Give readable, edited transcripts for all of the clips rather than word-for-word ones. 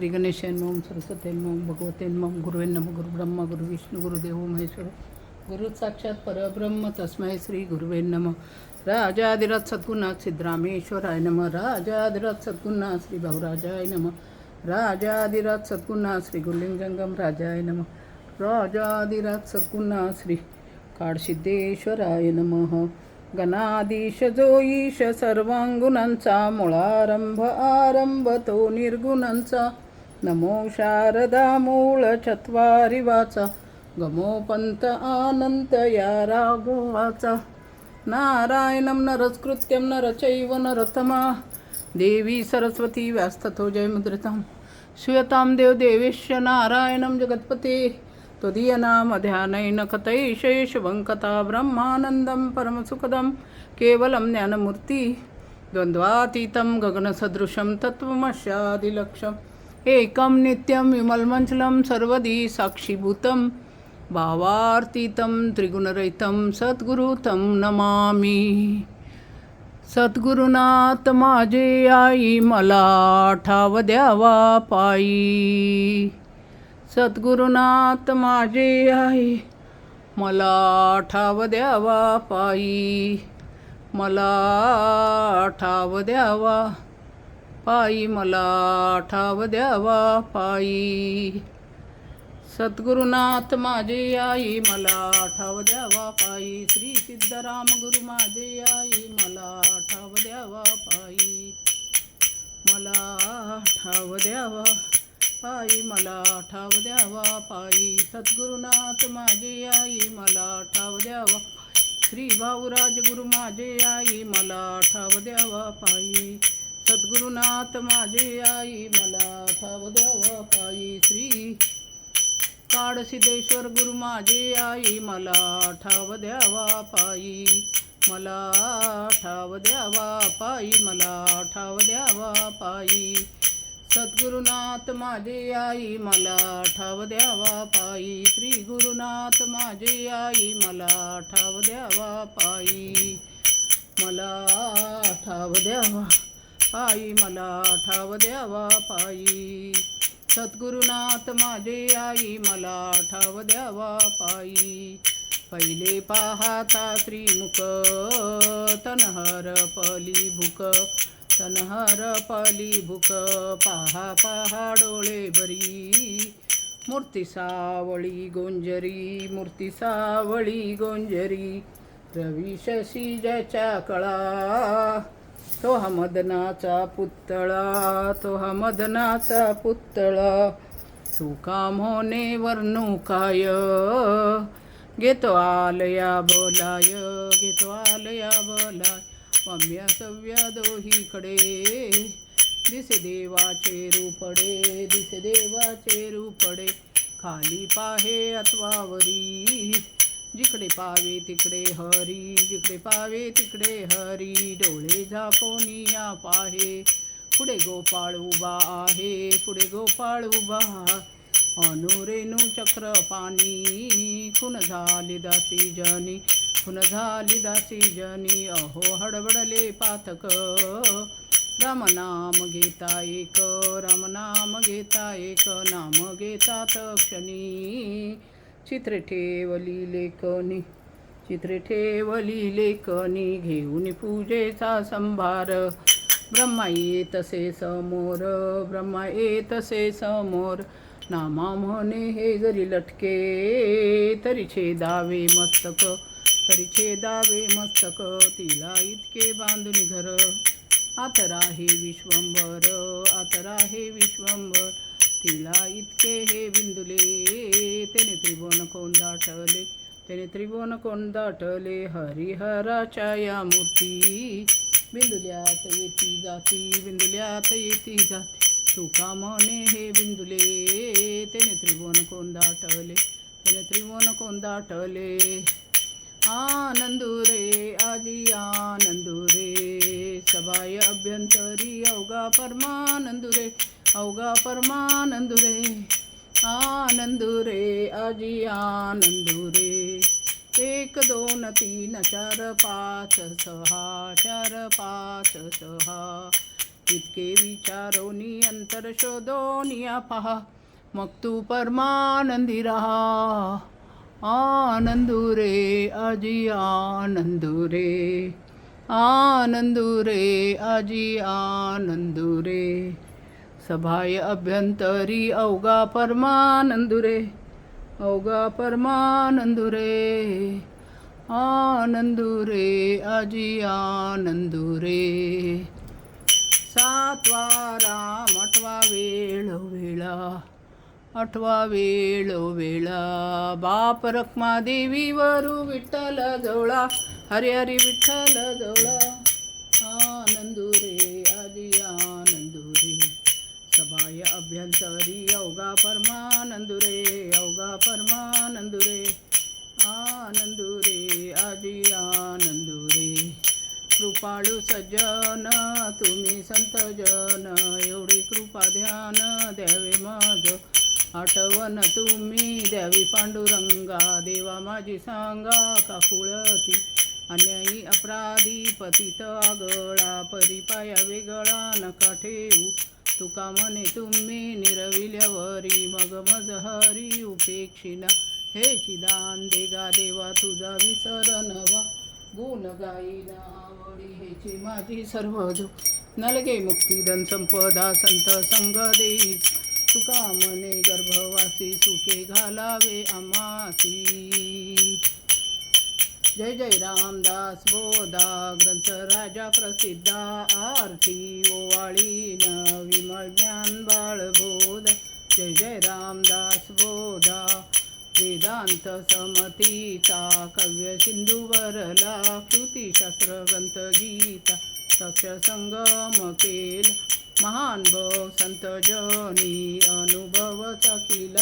श्री गणेशाय नमः सरस्वती नमः भगवते नमः गुरुवे नमः गुरु ब्रह्मा गुरु विष्णू गुरुदेव महेश्वर गुरु साक्षात परब्रह्म तस्मै श्री गुरुवे नमः राजाधिराज सद्गुणाथ सिद्धरामेश्वराय नमः राजाधिराज सद्गुणाथ श्री भाऊराजाय नमः राजाधिराज सद्गुणाथ श्री गुरुलिंगजंगम राजाय नमः राजाधिराज सद्गुणाथ श्री काळसिद्धेश्वराय नमः गणाधीश जो ईश सर्वांगुणांचा मुळारंभ आरंभ तो निर्गुणांचा नमो शारदा मूळ चत्वारी वाचा गमोपंत आनंत या राघवाचा नारायणं नरस्कृत्यं नरचैव नरोत्तमा देवी सरस्वती व्यास्ततो जयमुद्रितां श्रूयतां देवदेवेश्य नारायणं जगत्पते त्वदीयनामध्यानैन कथयिषेशवं कथा ब्रह्मानन्दं परमसुखदं केवलं ज्ञानमूर्ति द्वन्द्वातीतं गगनसदृशं तत्त्वमस्यादिलक्ष्यम् एकं नित्यं विमलमञ्चलं सर्वदी साक्षीभूतं भावार्तीतं त्रिगुणरहितं सद्गुरुतं नमामि. सद्गुरुनाथ माझे आई मला ठाव द्यावा पायी. सद्गुरुनाथ माझे आई मला ठाव द्यावा पायी. मला ठाव द्यावा पायी. मला ठाव द्यावा पायी. सद्गुरुनाथ माझे आई मला ठाव द्यावा पायी. श्री सिद्धराम गुरु माझे आई मला ठाव द्यावा पायी. मला ठाव द्यावा पायी. मला ठाव द्यावा पायी. सद्गुरुनाथ माझे आई मला ठाव द्यावा. श्री भाऊराज गुरु माझे आई मला ठाव द्यावा पायी. सद्गुरुनाथ माझे आई मला ठाव द्यावा पायी. श्री काळसिद्धेश्वर गुरु माझे आई मला ठाव द्यावा पायी. मला ठाव द्यावा पायी. मला ठाव द्यावा पायी. सद्गुरुनाथ माझे आई मला ठाव द्यावा पायी. श्री गुरुनाथ माझे आई मला ठाव द्यावा पायी. मला ठाव द्यावा पायी. मला ठाव द्यावा पायी. सद्गुरुनाथ माझे आई मला ठाव द्यावा पायी. पहिले पाहता श्रीमुख तनहर पली भूक. तनहर पली भूक पाहा पाहा डोळे भरी. मूर्ती सावळी गोंजरी. मूर्ती सावळी गोंजरी. रवी शशी ज्याच्या कळा तो हा मदनाचा पुतळा. तो हा मदनाचा पुतळा. तू काम होणे वर्णू काय. घेतो आलया बोलाय. घेतो आलया बोलाय. मम्या सव्या दोहीकडे दिसे देवाचे रूपडे. दिसे देवाचे रूपडे. खाली पाहे अथवावरी. जिकडे पावे तिकडे हरी. जिकडे पावे तिकडे हरी. डोळे झाकोनी या पाहे. पुढे गोपाळ उभा आहे. पुढे गोपाळ उभा. अनुरेणू चक्र पाणी. खुन झाली दासी जनी. खुन झाली दासी जनी. अहो हडबडले पातक. राम नाम घेता एक. राम नाम घेता एक. नाम घेतात क्षणी. चित्रे ठेवली लेखनी. चित्रे ठेवली लेखनी. घेऊन पूजेचा संभार. ब्रह्मा येतसे समोर. ब्रह्मा येतसे समोर. नामा म्हणे हे जरी लटके तरी छेदावे मस्तक. तरी छेदावे मस्तक. तिला इतके बांधून घर. आतरा हे विश्वंभर. आतरा हे विश्वंभर. तिला इतके हे बिंदुले. त्याने त्रिभुवन कोण दाटले. त्याने त्रिभुवन कोण दाटले. हरिहराच्या या मूर्ती. बिंदुल्यात येती जाती. बिंदुल्यात येती जाती. तुका म्हणे हे बिंदुले. त्याने त्रिभुवन कोण दाटले. त्याने त्रिभुवन कोण दाटले. आनंदुरे आजी आनंदुरे. सबाय अभ्यंतरी अवघा परमानंदुरे. अवघा परमानंदुरे. आनंदुरे आजी आनंदुरे. 1 2 3 4 5 6 4 5 6 इतके विचारोनी अंतर शोधोनिया पहा, मग तू परमानंदी रहा. आनंदू रे आजी आनंदू रे, आनंदू रे आजी आनंदू रे. सभाय अभ्यंतरी अवघा परमानंदू रे, अवघा परमानंदू रे. आनंदू रे आजी आनंदू रे. सातवा राम आठवा वेळोवेळा, आठवा वेळोवेळा. बाप रखमादेवी वरू विठ्ठल जवळा, हरी हरी विठ्ठल जवळा. आनंदू रे आजी आनंदू रे. सभाय अभ्यंतरी अवघा परमानंदू रे, अवघा परमानंदू रे. आनंदू रे आजी आनंदू रे. कृपाळू सज्जन तुम्ही संत जन, एवढी कृपा ध्यान द्यावे माझ. आठवण तुम्ही द्यावी पांडुरंगा, देवा माझी सांगा काकुळती. अन्यायी अपराधी पतित आगळा, परिपाया वेगळा नका ठेवू. तुका म्हणे तुम्ही निरविल्यावरी, मग मजहरी उपेक्षिना. हे चिदान देगा देवा तुझा विसर नवा, गुण गाईना आवडी हेची माझी सर्वजो. नलगे मुक्ती धन संपदा संत संग देई, तुका म्हणे गर्भवासी सुखे घालावे आम्हासी. जय जय रामदास बोधा ग्रंथ राजा प्रसिद्धा, आरती ओवाळीन विमल ज्ञान बाळबोध. जय जय रामदास बोधा वेदांत समतीचा, काव्य सिंधू वरला कृतीशास्त्र ग्रंथ गीता. सक्ष संगम केल महान भव संत जनी, अनुभव सखिल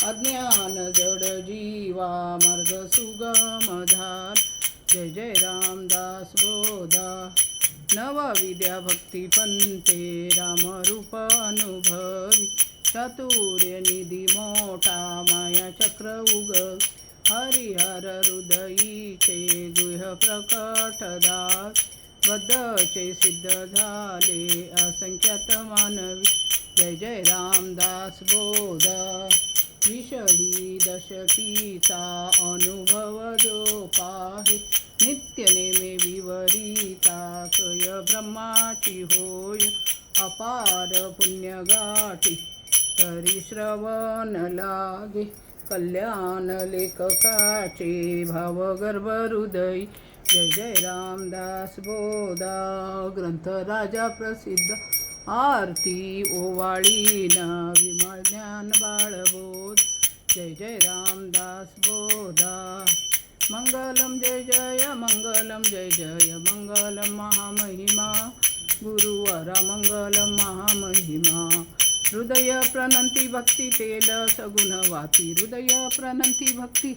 अज्ञान जड जीवा, मार्ग सुगम झाल. जय जय रामदास बोधा. नव विद्या भक्ती पंते रामरूप अनुभवी, चातुर्य निधी मोठा माया चक्र उगव. हरिहर हृदयीचे गुह्य प्रकट दास, बद्धचे सिद्ध झाले असंख्यात मानवी. जय जय रामदास बोधा. विषही दशकीचा अनुभव जो पाहे, नित्य नेमे विवरिता सोय ब्रह्माची होय. अपार पुण्य गाठी तरी श्रवण लागे, कल्याण लेखकाचे भावगर्भ हृदयी. जय जय रामदास बोधा ग्रंथ राजा प्रसिद्ध, आरती ओवाळीना विमल ज्ञान बाळबोध. जय जय रामदास बोधा. मंगलम जय जय मंगलम जय जय मंगलम महामहिमा, गुरुवरा मंगलम महामहिमा. हृदय प्रणंती भक्ती तेल सगुण वाती, हृदय प्रणंती भक्ती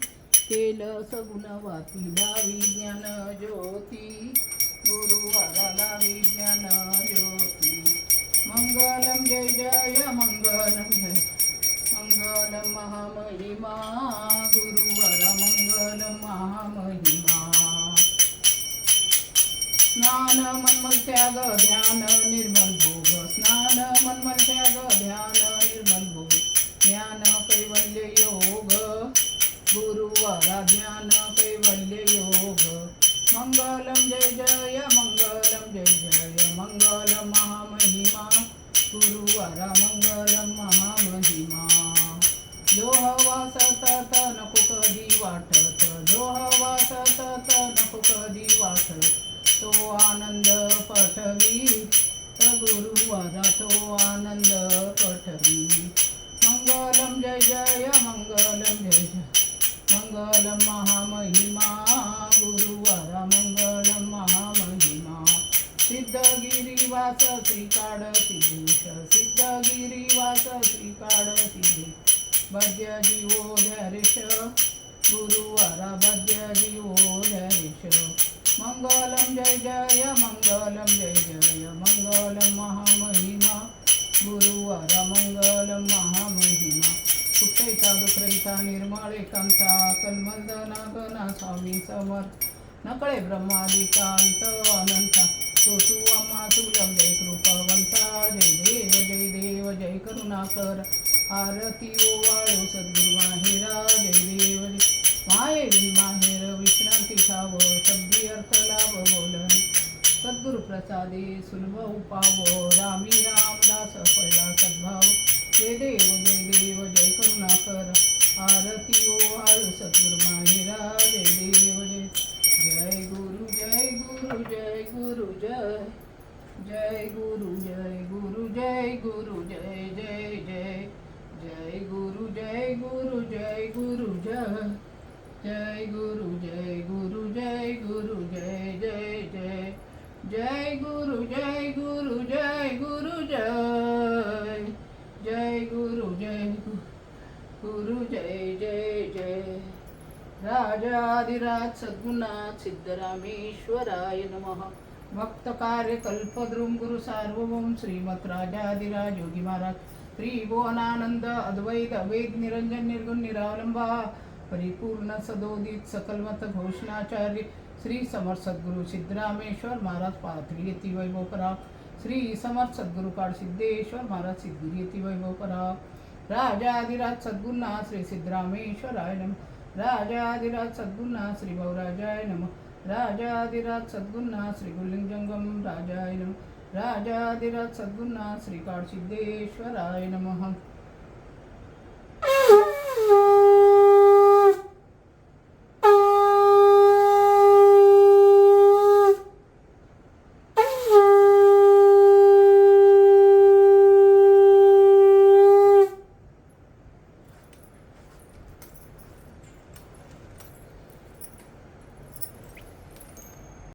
तेल सगुण वाती. लावी ज्ञान ज्योती गुरुवराला विज्ञान ज्योती. मंगलम जय जय मंगलम जय मंगलम महामहिमा, गुरुवरा मंगलम महामहिमा. स्नान मनमल त्याग ध्यान निर्मल भोग, स्नान मनमल त्याग ध्यान निर्मल भोग. ज्ञान कैवल्य योग गुरुवरा ज्ञान कैवल्य योग. मंगलम जय जय मंगलम जय जय मंगलम महामहिमा, गुरुवरा मंगलम महामहिमा. जो हवा सतत नको कधी वाटत, जो हवा सतत नको कधी वाटत. तो आनंद पठवी गुरुवरा, तो आनंद पठवी. मंगलम जय जय मंगलम जय जय मंगलम महामहिमा, गुरुवरा मंगलम महामहिमा. सिद्धगिरीवास श्रीकाड सिद्धेश, सिद्धगिरीवास श्रीकाड सिद्धेश. भज्य जीवो धैर्यश गुरुवरा, भज्य जीवो धैर्यश. मंगलम जय जय मंगलम जय जय मंगलम महामहिमा, गुरुवरा मंगलम महामहिमा. सुखैता दुखैता निर्मळ एकांता, कलमंदना गणा स्वामी समर्थ. नकळे ब्रह्मादिकांत अनंता, तो तू आम्हा सुलभ जय कृपावंता जय देव जय करुणाकर आरती ओवाळो सद्गुरु माहेरा जय देव जय माहेरी माहेर विश्रांती ठाव शब्दी अर्थ लाभ बोलन सद्गुरु प्रसादे सुलभ उपाव रामी रामदास फळला सद्भाव जय देव जय करुणाकर आरती ओवाळो सद्गुरु माहेरा जय देव जय जय गुरु जय गुरु जय गुरु जय जय गुरु जय गुरु जय गुरु जय जय जय जय गुरु जय गुरु जय गुरु जय जय गुरु जय गुरु जय गुरु जय जय जय जय गुरु जय गुरु जय गुरु जय जय गुरु जय गुरु जय जय जय राजाधिराज सद्गुणाथ सिद्धरामेश्वराय नमः भक्त कार्य कल्पद्रुम गुरु सार्वभौम श्रीमत राजाधिराज योगी महाराज त्रिभुवनानंद अद्वैत अवेद निरंजन निर्गुण निरालंबा परिपूर्ण सदोदित सकलमत घोषणाचार्य श्री समर्थ सद्गुरु सिद्धरामेश्वर महाराज पाथरी येती वैभव करा श्री समर्थ सद्गुरु काळ सिद्धेश्वर महाराज सिद्धगिरी येती वैभव करा राजाधिराज सद्गुरुनाथ श्री सिद्धरामेश्वराय नमः राजाधिराज सद्गुरुनाथ श्री भाऊराजाय नमः राजाधिराज सद्गुरुनाथ श्री गुरुलिंग जंगम राजाय नमः राजाधिराज सद्गुरुनाथ श्री काळ सिद्धेश्वराय नमः